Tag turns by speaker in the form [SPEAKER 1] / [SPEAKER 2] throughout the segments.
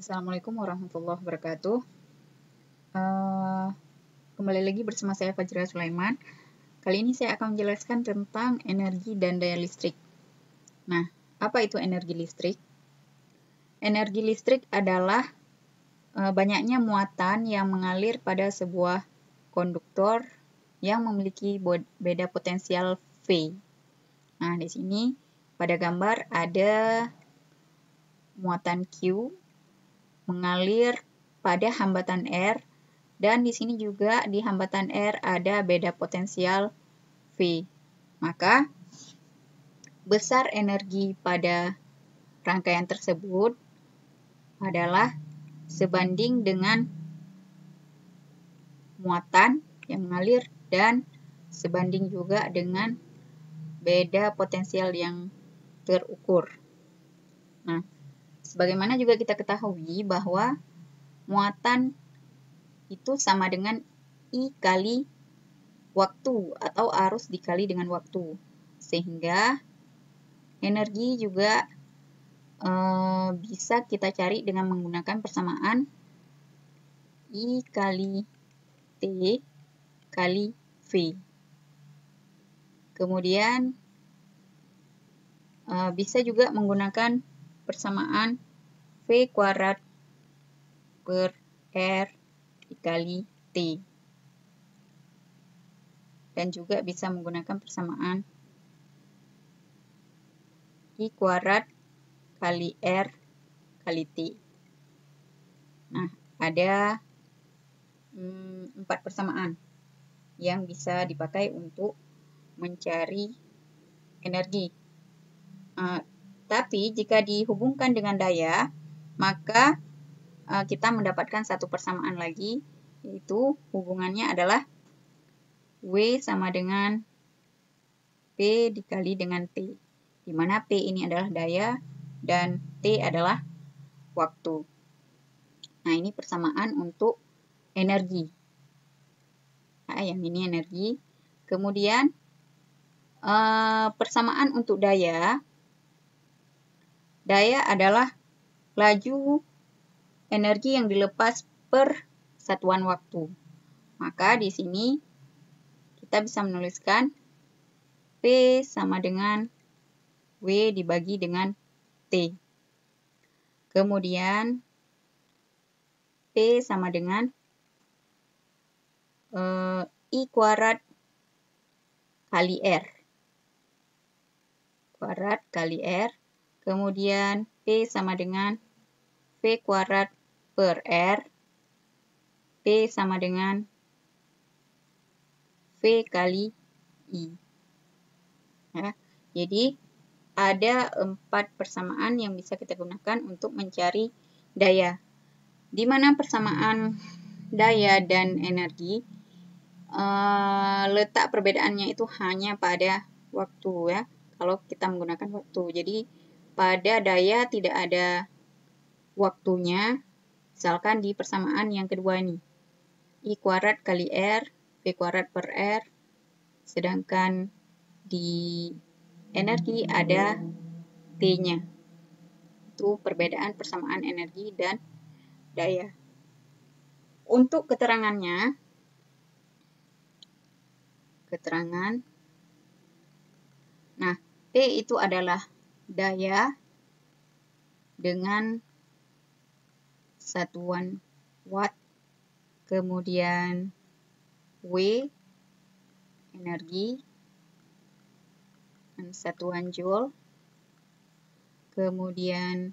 [SPEAKER 1] Assalamualaikum warahmatullahi wabarakatuh. Kembali lagi bersama saya Fajra Sulaiman. Kali ini saya akan menjelaskan tentang energi dan daya listrik. Nah, apa itu energi listrik? Energi listrik adalah banyaknya muatan yang mengalir pada sebuah konduktor yang memiliki beda potensial V. Nah, di sini pada gambar ada muatan Q mengalir pada hambatan R, dan di sini juga di hambatan R ada beda potensial V. Maka besar energi pada rangkaian tersebut adalah sebanding dengan muatan yang mengalir dan sebanding juga dengan beda potensial yang terukur. Nah, sebagaimana juga kita ketahui bahwa muatan itu sama dengan I kali waktu atau arus dikali dengan waktu. Sehingga energi juga bisa kita cari dengan menggunakan persamaan I kali T kali V. Kemudian bisa juga menggunakan persamaan V kuadrat per R dikali T. Dan juga bisa menggunakan persamaan I kuadrat kali R kali T. Nah, ada 4 persamaan yang bisa dipakai untuk mencari energi. Tapi jika dihubungkan dengan daya, maka kita mendapatkan satu persamaan lagi, yaitu hubungannya adalah W sama dengan P dikali dengan T, di mana P ini adalah daya dan T adalah waktu. Nah, ini persamaan untuk energi. Nah, yang ini energi. Kemudian persamaan untuk daya. Daya adalah laju energi yang dilepas per satuan waktu. Maka di sini kita bisa menuliskan P sama dengan W dibagi dengan T. Kemudian P sama dengan I kuadrat kali R. Kuadrat kali R. Kemudian P sama dengan V kuadrat per R. P sama dengan V kali I. Ya, jadi ada 4 persamaan yang bisa kita gunakan untuk mencari daya. Di mana persamaan daya dan energi, letak perbedaannya itu hanya pada waktu, ya. Kalau kita menggunakan waktu, jadi pada daya tidak ada waktunya, misalkan di persamaan yang kedua ini, I kuadrat kali R, V kuadrat per R, sedangkan di energi ada T-nya. Itu perbedaan persamaan energi dan daya. Untuk keterangannya, nah, T itu adalah daya dengan satuan watt, kemudian W energi dengan satuan joule, kemudian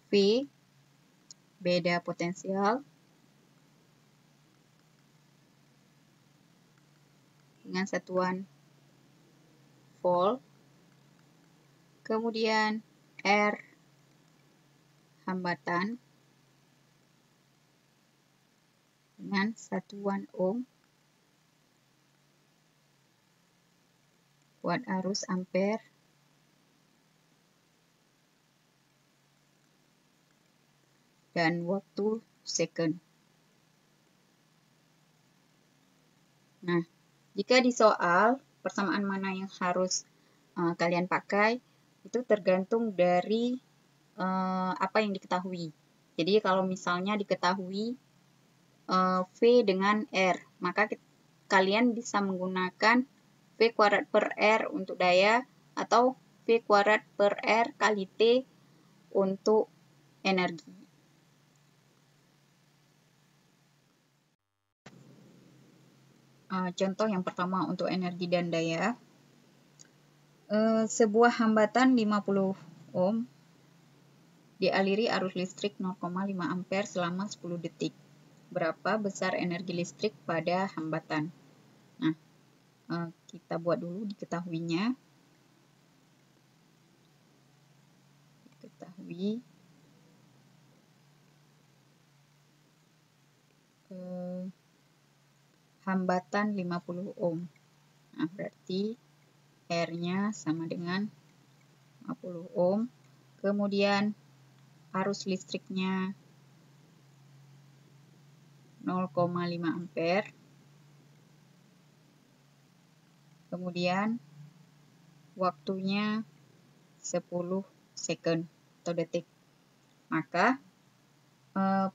[SPEAKER 1] V beda potensial dengan satuan volt, kemudian R hambatan dengan satuan ohm, watt arus ampere, dan waktu second. Nah, jika di soal persamaan mana yang harus kalian pakai, itu tergantung dari apa yang diketahui. Jadi kalau misalnya diketahui V dengan R, maka kalian bisa menggunakan V kuadrat per R untuk daya atau V kuadrat per R kali T untuk energi. Contoh yang pertama untuk energi dan daya. Sebuah hambatan 50 ohm dialiri arus listrik 0,5 ampere selama 10 detik. Berapa besar energi listrik pada hambatan? Nah, kita buat dulu diketahuinya. Diketahui hambatan 50 ohm. Nah, berarti R-nya sama dengan 50 ohm. Kemudian arus listriknya 0,5 ampere. Kemudian waktunya 10 second atau detik. Maka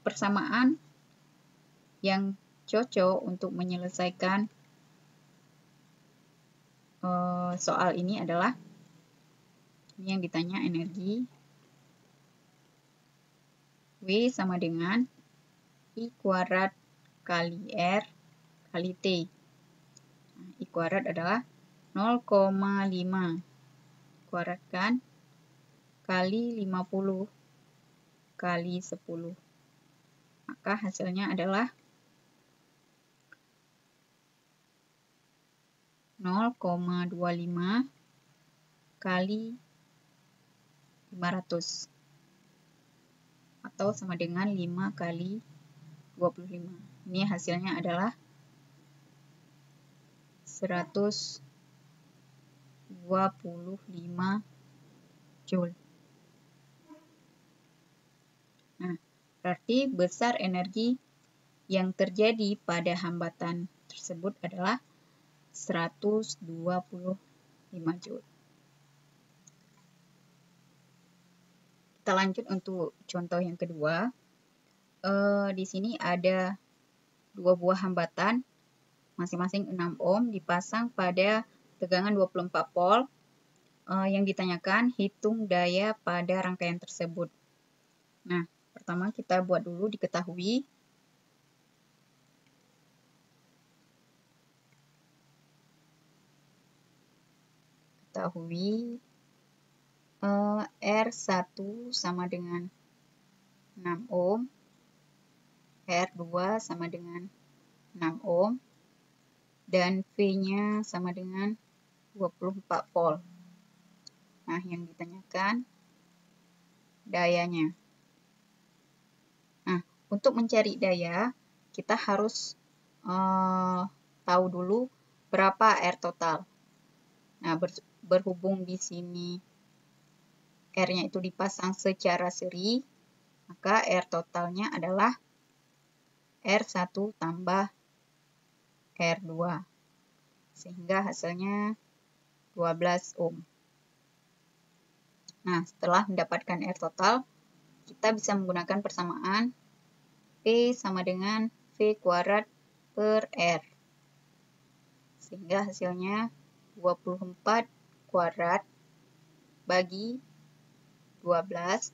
[SPEAKER 1] persamaan yang cocok untuk menyelesaikan soal ini adalah ini yang ditanya energi W sama dengan I kuadrat kali R kali T. Nah, I kuadrat adalah 0,5 kuadratkan kali 50 kali 10. Maka hasilnya adalah 0,25 kali 500 atau sama dengan 5 kali 25. Ini hasilnya adalah 125 Joule. Nah, berarti besar energi yang terjadi pada hambatan tersebut adalah 125 Joule. Kita lanjut untuk contoh yang kedua. Di sini ada dua buah hambatan, masing-masing 6 ohm, dipasang pada tegangan 24 volt. Yang ditanyakan, hitung daya pada rangkaian tersebut. Nah, pertama kita buat dulu diketahui. Ketahui R1 sama dengan 6 ohm, R2 sama dengan 6 ohm, dan V-nya sama dengan 24 volt. Nah, yang ditanyakan dayanya. Nah, untuk mencari daya, kita harus tahu dulu berapa R total. Nah, berhubung di sini R-nya itu dipasang secara seri, maka R totalnya adalah R1 tambah R2. Sehingga hasilnya 12 ohm. Nah, setelah mendapatkan R total, kita bisa menggunakan persamaan P sama dengan V kuadrat per R. Sehingga hasilnya 24 kuadrat bagi 12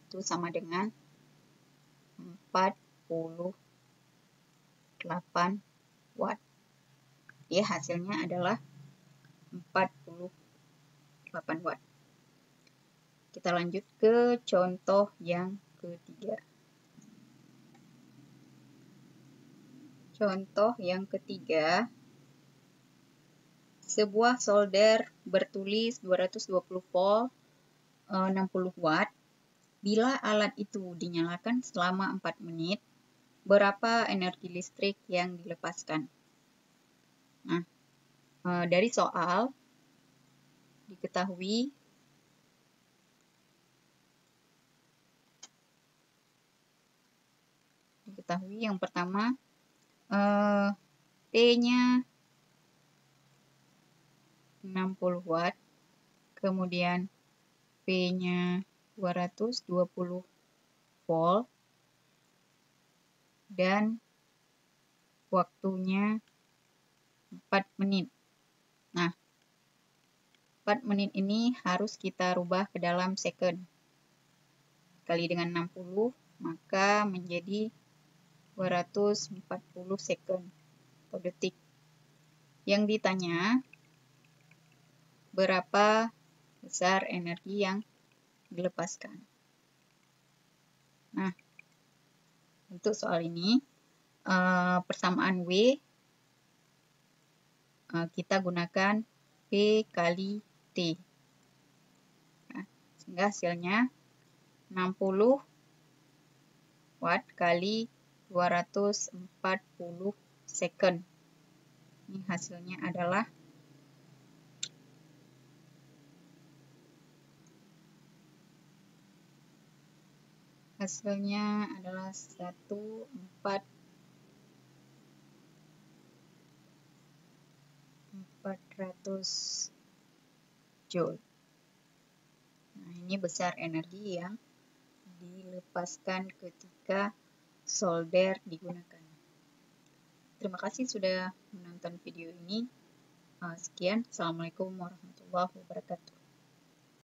[SPEAKER 1] itu sama dengan 48 watt. Jadi hasilnya adalah 48 watt. Kita lanjut ke contoh yang ketiga. Contoh yang ketiga, sebuah solder bertulis 220 volt 60 watt. Bila alat itu dinyalakan selama 4 menit, berapa energi listrik yang dilepaskan? Nah, dari soal diketahui yang pertama T-nya 60 watt, kemudian V-nya 220 volt dan waktunya 4 menit. Nah, 4 menit ini harus kita rubah ke dalam second. Kali dengan 60, maka menjadi 240 second atau detik. Yang ditanya, berapa besar energi yang dilepaskan. Nah, untuk soal ini, persamaan W kita gunakan P kali T. Nah, sehingga hasilnya 60 watt kali 240 second. Ini hasilnya adalah 400 joule. Nah, ini besar energi yang dilepaskan ketika solder digunakan. Terima kasih sudah menonton video ini. Sekian. Assalamualaikum warahmatullahi wabarakatuh.